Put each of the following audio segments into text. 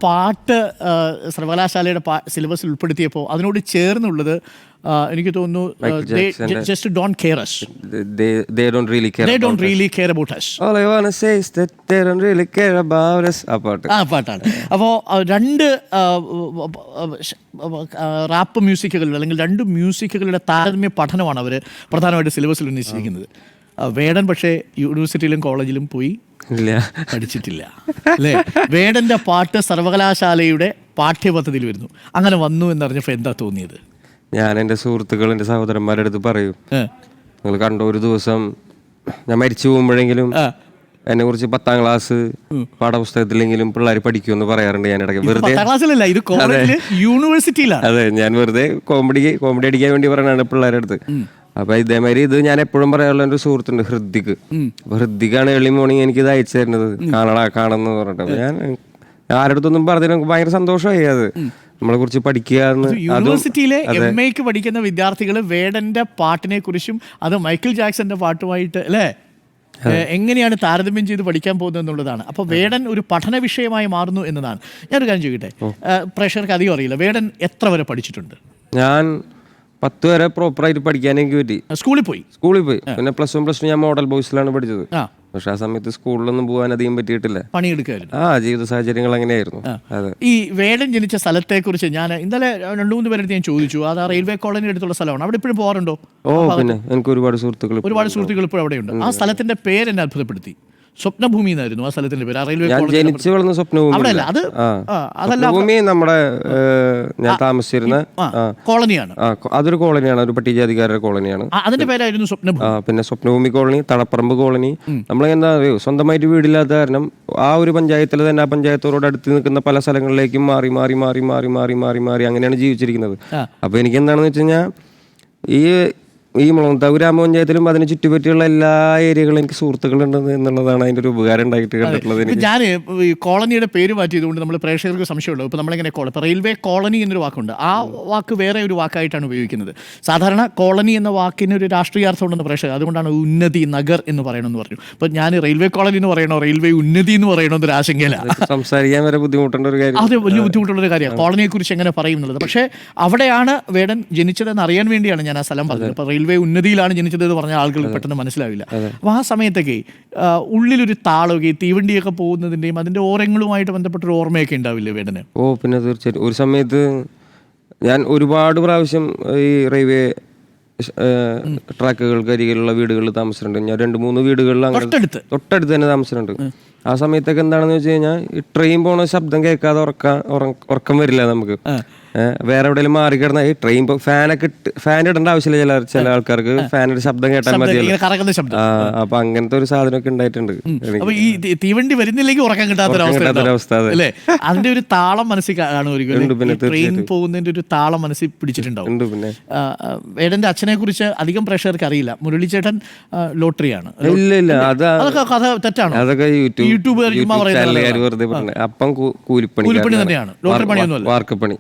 പാട്ട് സർവകലാശാലയുടെ സിലബസിൽ ഉൾപ്പെടുത്തിയപ്പോൾ അതിനോട് ചേർന്നുള്ളത് എനിക്ക് തോന്നുന്നു just don't care us. They don't really care. They don't really care about us. All I wanna say is that they don't really care about us. ആ പാട്ടാണ്. അപ്പോൾ രണ്ട് റാപ്പ് മ്യൂസിക്കുകളിൽ അല്ലെങ്കിൽ രണ്ട് മ്യൂസിക്കുകളുടെ താരതമ്യ പഠനമാണ് അവർ പ്രധാനമായിട്ട് സിലബസിൽ ഉന്നയിച്ചിരിക്കുന്നത്. വേടൻ പക്ഷേ യൂണിവേഴ്സിറ്റിയിലും കോളേജിലും പോയി ഇല്ല, പഠിച്ചിട്ടില്ല അല്ലേ? വേടന്റെ പാട്ട് സർവകലാശാലയുടെ പാഠ്യപദ്ധതിയിൽ വരുന്നു. അങ്ങനെ വന്നു എന്നറിഞ്ഞപ്പോൾ എന്താ തോന്നിയത്? ഞാൻ എൻ്റെ സുഹൃത്തുക്കൾ, എൻ്റെ സഹോദരന്മാരുടെ അടുത്ത് പറയും, നിങ്ങൾ കണ്ടോ ഒരു ദിവസം ഞാൻ മരിച്ചു പോകുമ്പോഴെങ്കിലും എന്നെ കുറിച്ച് 10ാം ക്ലാസ് പാഠപുസ്തകത്തിലെങ്കിലും പിള്ളേർ പഠിക്കുമെന്ന് പറയാറുണ്ട്. ഞാൻ ഇടയ്ക്ക് വെറുതെ യൂണിവേഴ്സിറ്റിയിലാണ്. അതെ, ഞാൻ വെറുതെ കോമഡി അടിക്കാൻ വേണ്ടി പറയണാണ് പിള്ളേരുടെ അടുത്ത്. അപ്പൊ ഇതേമാതിരി ഇത് ഞാൻ എപ്പോഴും പറയാനുള്ള ഒരു സുഹൃത്തുണ്ട്, ഹൃദിക്. അപ്പൊ ഹൃദിക്കാണ് ഏർലി മോർണിംഗ് എനിക്ക് ഇത് അയച്ചു തരുന്നത്, കാണുന്നു പറഞ്ഞിട്ട്. അപ്പൊ ഞാൻ ആരുടെ അടുത്തൊന്നും പറഞ്ഞില്ല, നമുക്ക് ഭയങ്കര സന്തോഷമായി. അത് നമ്മളെ കുറിച്ച് പഠിക്കുക. യൂണിവേഴ്സിറ്റിയിലെ MA പഠിക്കുന്ന വിദ്യാർത്ഥികൾ വേടന്റെ പാട്ടിനെ കുറിച്ചും അത് മൈക്കിൾ ജാക്സന്റെ പാട്ടുമായിട്ട് അല്ലേ എങ്ങനെയാണ് താരതമ്യം ചെയ്ത് പഠിക്കാൻ പോകുന്നത് എന്നുള്ളതാണ്. അപ്പോൾ വേടൻ ഒരു പഠന വിഷയമായി മാറുന്നു എന്നതാണ്. ഞാനൊരു കാര്യം ചോദിക്കട്ടെ, പ്രേക്ഷകർക്ക് അധികം അറിയില്ല, വേടൻ എത്ര വരെ പഠിച്ചിട്ടുണ്ട്? ഞാൻ 10 വരെ പ്രോപ്പറായിട്ട് പഠിക്കാൻ എനിക്ക് പറ്റി. സ്കൂളിൽ പോയി. പിന്നെ +1 +2 ഞാൻ മോഡൽ ബോയ്സിലാണ് പഠിച്ചത്. പക്ഷെ ആ സമയത്ത് സ്കൂളിലൊന്നും പോകാൻ അധികം പറ്റിയിട്ടില്ല, പണിയെടുക്കായിരുന്നു. ജീവിത സാഹചര്യങ്ങൾ അങ്ങനെയായിരുന്നു. അതെ. ഈ വേടൻ ജനിച്ച സ്ഥലത്തെ കുറിച്ച് ഞാൻ ഇന്നലെ 2-3 പേരുടെ ഞാൻ ചോദിച്ചു. അത് റെയിൽവേ കോളനി അടുത്തുള്ള സ്ഥലമാണ്. അവിടെ ഇപ്പോഴും പോകാറുണ്ടോ? പിന്നെ എനിക്ക് ഒരുപാട് സുഹൃത്തുക്കൾ ഇപ്പോൾ അവിടെയുണ്ട്. ആ സ്ഥലത്തിന്റെ പേര് എന്നെ അത്ഭുതപ്പെടുത്തി. സ്വപ്നഭൂമി എന്നായിരുന്നു ആ സ്ഥലത്തിന്റെ പേര്. റെയിൽവേ ജനിച്ചു വളർന്ന സ്വപ്നഭൂമി നമ്മുടെ ഞാൻ താമസിച്ചിരുന്ന കോളനിയാണ്. അതൊരു കോളനിയാണ്, ഒരു പട്ടികജാതിക്കാരുടെ കോളനിയാണ്. അതിന്റെ പേരായിരുന്നു സ്വപ്നഭൂമി. പിന്നെ സ്വപ്നഭൂമി കോളനി, തളപ്പറമ്പ് കോളനി. നമ്മളെന്താ അറിയോ, സ്വന്തമായിട്ട് വീടില്ലാത്ത കാരണം ആ ഒരു പഞ്ചായത്തിൽ തന്നെ ആ പഞ്ചായത്തോട് അടുത്ത് നിൽക്കുന്ന പല സ്ഥലങ്ങളിലേക്കും മാറി മാറി മാറി മാറി മാറി മാറി മാറി അങ്ങനെയാണ് ജീവിച്ചിരിക്കുന്നത്. അപ്പൊ എനിക്ക് എന്താണെന്ന് വെച്ച് കഴിഞ്ഞാൽ ഈ മുളന്താവ് ഗ്രാമപഞ്ചായത്തിലും അതിന് ചുറ്റുപറ്റിയുള്ള എല്ലാ ഏരിയകളും എനിക്ക് സുഹൃത്തുക്കളുണ്ട് എന്നുള്ളതാണ് അതിന്റെ ഒരു ഉപകാരം ഉണ്ടായിട്ട് കണ്ടിട്ടുള്ളത്. ഞാൻ ഈ കോളനിയുടെ പേര് മാറ്റിയതുകൊണ്ട് നമ്മൾ പ്രേക്ഷകർക്ക് സംശയമുള്ളൂ. ഇപ്പോൾ നമ്മളിങ്ങനെ ഇപ്പോൾ റെയിൽവേ കോളനി എന്നൊരു വാക്കുണ്ട്, ആ വാക്ക് വേറെ ഒരു വാക്കായിട്ടാണ് ഉപയോഗിക്കുന്നത്. സാധാരണ കോളനി എന്ന വാക്കിന് ഒരു രാഷ്ട്രീയാർത്ഥം ഉണ്ടെന്ന് പ്രേക്ഷകർ, അതുകൊണ്ടാണ് ഉന്നതി നഗർ എന്ന് പറയണമെന്ന് പറഞ്ഞു. അപ്പോൾ ഞാൻ റെയിൽവേ കോളനി എന്ന് പറയണോ റെയിൽവേ ഉന്നതി എന്ന് പറയണോ എന്നൊരു ആശങ്കയിലാണ്. സംസാരിക്കാൻ വരെ ബുദ്ധിമുട്ടുള്ള ഒരു കാര്യം. അത് വലിയ ബുദ്ധിമുട്ടുള്ളൊരു കാര്യമാണ് കോളനിയെ കുറിച്ച് എങ്ങനെ പറയും എന്നുള്ളത്. പക്ഷേ അവിടെയാണ് വേടൻ ജനിച്ചതെന്ന് അറിയാൻ വേണ്ടിയാണ് ഞാൻ ആ സ്ഥലം പറഞ്ഞത്. അപ്പോൾ റെയിൽവേ ഉന്നതിയിലാണ് ജനിച്ചത് എന്ന് പറഞ്ഞാൽ ആളുകൾക്ക് പെട്ടെന്ന് മനസ്സിലാവില്ല. അപ്പോൾ ആ സമയത്തൊക്കെ ഉള്ളിലൊരു താളമൊക്കെ തീവണ്ടിയൊക്കെ പോകുന്നതിൻ്റെയും അതിൻ്റെ ഓരങ്ങളുമായിട്ട് ബന്ധപ്പെട്ടൊരു ഓർമ്മയൊക്കെ ഉണ്ടാവില്ലേ വേടന്? പിന്നെ തീർച്ചയായിട്ടും. ഒരു സമയത്ത് ഞാൻ ഒരുപാട് പ്രാവശ്യം ഈ റെയിൽവേ ട്രാക്കുകൾക്ക് അരികിലുള്ള വീടുകളിൽ താമസിച്ചിട്ടുണ്ട്. ഞാൻ 2-3 വീടുകളിൽ തൊട്ടടുത്ത് തന്നെ താമസിച്ചിട്ടുണ്ട്. ആ സമയത്തൊക്കെ എന്താണെന്ന് വെച്ച് കഴിഞ്ഞാൽ ഈ ട്രെയിൻ പോണ ശബ്ദം കേൾക്കാതെ ഉറക്കം വരില്ല നമുക്ക്. വേറെ എവിടെയെങ്കിലും മാറി കിടന്ന ഈ ട്രെയിൻ ഫാൻ ഇടേണ്ട ആവശ്യമില്ല. ചില ആൾക്കാർക്ക് ഫാനിന്റെ ശബ്ദം കേട്ടാൽ മതിയല്ലോ. അപ്പൊ അങ്ങനത്തെ ഒരു സാധനമൊക്കെ ഉണ്ടായിട്ടുണ്ട്. ഈ തീവണ്ടി വരുന്നില്ലെങ്കിൽ ഉറക്കം കിട്ടാത്തൊരവസ്ഥ അല്ലേ? അതിന്റെ ഒരു താളം മനസ്സിൽ കാണുമായിരിക്കും. ട്രെയിൻ പോകുന്നതിന്റെ ഒരു താളം മനസ്സിൽ പിടിച്ചിട്ടുണ്ടാവും. പിന്നെ വേടന്റെ അച്ഛനെ കുറിച്ച് അധികം പ്രേക്ഷകർക്ക് അറിയില്ല. മുരളിച്ചേട്ടൻ ലോട്ടറിയാണ്. ഇല്ല, അതൊക്കെ കഥ തെറ്റാണ്. അതൊക്കെ യൂട്യൂബ് അപ്പം കൂലിപ്പണി തന്നെയാണ്. ലോട്ടറി പണിയൊന്നുമല്ല, വാർക്കപ്പണി.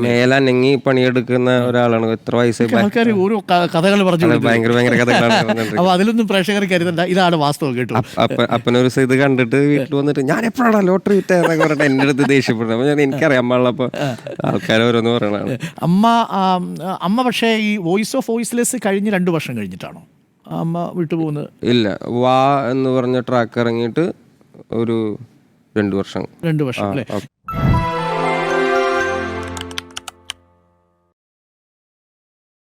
മേലനങ്ങി പണിയെടുക്കുന്ന ഒരാളാണ്. എത്ര വയസ്സായി ആൾക്കാർ ഓരോ കഥകൾ പറഞ്ഞു. ഭയങ്കര കഥകളാണ്. അപ്പൊ അതിലൊന്നും പ്രേക്ഷകർ കരുതണ്ട, ഇതാണ് വാസ്തവം കേട്ടോ. അപ്പനൊരു ഇത് കണ്ടിട്ട് വീട്ടിൽ വന്നിട്ട് ഞാൻ എപ്പോഴാണ് ലോട്ടറി വിറ്റേന്നൊക്കെ പറഞ്ഞിട്ട് എന്റെ അടുത്ത് ദേഷ്യപ്പെടുന്നത്. അപ്പൊ ഞാൻ എനിക്കറിയാം അമ്മ ആൾക്കാർ ഓരോന്ന് പറയണതാണ്. അമ്മ പക്ഷേ ഈ വോയിസ് ഓഫ് വോയിസ്ലെസ് കഴിഞ്ഞ് 2 വർഷം കഴിഞ്ഞിട്ടാണോ അമ്മ വിട്ടുപോകുന്നത്? ഇല്ല, വാ എന്ന് പറഞ്ഞ ട്രാക്ക് ഇറങ്ങിയിട്ട് ഒരു 2 വർഷം അല്ലേ?